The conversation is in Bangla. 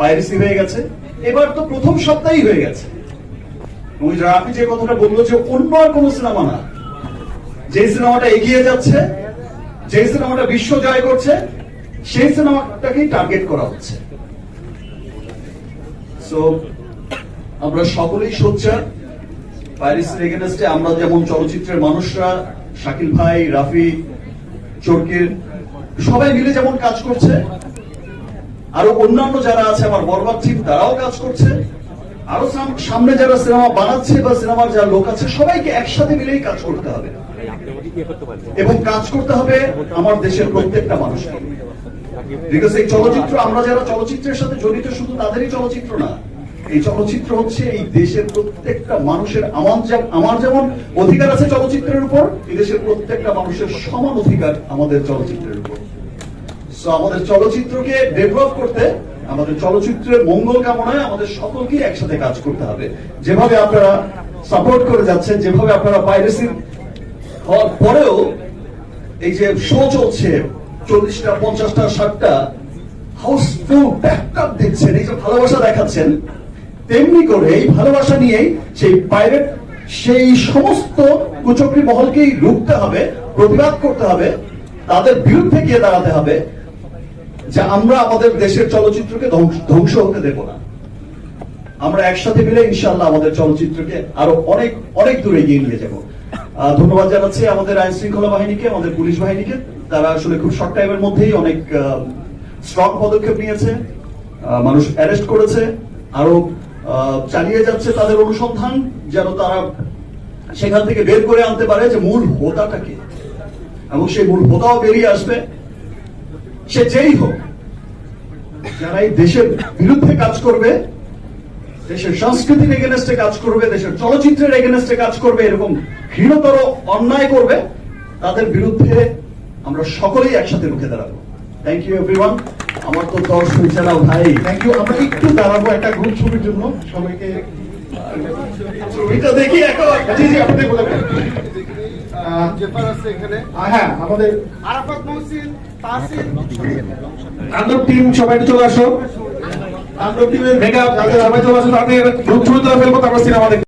পাইরেসি হয়ে গেছে, এবার তো প্রথম সপ্তাহেই হয়ে গেছে। আপনি যে কথাটা বললো যে অন্য আর কোন সিনেমা না, যে সিনেমাটা এগিয়ে যাচ্ছে, যে সিনেমাটা বিশ্ব জয় করছে, সেই সিনেমাটাকেই টার্গেট করা হচ্ছে। সো আমরা সকলেই সোচ্চার পাইরেসির এগেনস্টে। আমরা যেমন চলচ্চিত্রের মানুষরা, শাকিল ভাই, রাফি, চরকির সবাই মিলে যেমন কাজ করছে, আরো অন্যান্য যারা আছে আমার বরবাদ টিম তারাও কাজ করছে, আরো সামনে যারা সিনেমা বানাচ্ছে বা সিনেমার যারা লোক আছে সবাইকে একসাথে মিলেই কাজ করতে হবে এবং কাজ করতে হবে আমার দেশের প্রত্যেকটা মানুষকে। বিকজ এই চলচ্চিত্র, আমরা যারা চলচ্চিত্রের সাথে জড়িত শুধু তাদেরই চলচ্চিত্র না, এই চলচ্চিত্র হচ্ছে এই দেশের প্রত্যেকটা মানুষের। আমার যেমন অধিকার আছে চলচ্চিত্রের উপর, এই দেশের প্রত্যেকটা মানুষের সমান অধিকার আমাদের চলচ্চিত্রের উপর। সো আমাদের চলচ্চিত্রকে ডেভেলপ করতে, আমাদের চলচ্চিত্রের মঙ্গল কামনায় আমাদের সকলকে একসাথে কাজ করতে হবে। যেভাবে আপনারা সাপোর্ট করে যাচ্ছেন, যেভাবে আপনারা পাইরেসি হওয়ার পরেও এই যে শো চলছে 40টা 50টা 60টা হাউসফুল ব্যাকআপ দেখছেন, এই যে ভালোবাসা দেখাচ্ছেন, তেমনি করে এই ভালোবাসা নিয়েই সেই পাইরেট, সেই সমস্ত কুচক্রী মহলকেই রুখতে হবে, প্রতিবাদ করতে হবে, তাদের বিরুদ্ধে গিয়ে দাঁড়াতে হবে যে আমরা আমাদের দেশের চলচ্চিত্রকে ধ্বংস হতে দেব না। আমরা একসাথে মিলে ইনশাআল্লাহ আমাদের চলচ্চিত্রকে আরো অনেক অনেক দূরে এগিয়ে নিয়ে যাব। ধন্যবাদ জানাচ্ছি আমাদের আইন শৃঙ্খলা বাহিনীকে, আমাদের পুলিশ বাহিনীকে। তারা আসলে খুব শর্ট টাইমের মধ্যেই অনেক স্ট্রং পদক্ষেপ নিয়েছে, মানুষ অ্যারেস্ট করেছে, আরো চালিয়ে যাচ্ছে তাদের অনুসন্ধান, যেন তারা সেখান থেকে বের করে আনতে পারে যে মূল হোতাটা কি, এবং সেই মূল হোতাও বেরিয়ে আসবে। সে যেই হোক, যারা এই দেশের বিরুদ্ধে কাজ করবে, দেশের সংস্কৃতির এগেনস্টে কাজ করবে, দেশের চলচ্চিত্রের এগেনস্টে কাজ করবে, এরকম ঘৃণতর অন্যায় করবে, তাদের বিরুদ্ধে আমরা সকলেই একসাথে রুখে দাঁড়াবো। Thank you everyone. আমার তো দর্শক এছাড়াও ভাই, থ্যাংক ইউ। আমরা একটু দাঁড়াবো একটা গ্রুপ ছবির জন্য, সবাইকে ছবিটা দেখি এখন। জি জি, আপনি বলবেন। জেফার আছে এখানে, হ্যাঁ, আমাদের আরাফাত মহসিন, তাসির, তাণ্ডব টিম সবাই একটু চলে আসো। তাণ্ডব টিমের মেগা সবাই চলে আসো, তাদের গ্রুপ ছবি তোলা ফেলবো, তারপর সিনেমা দেখবো।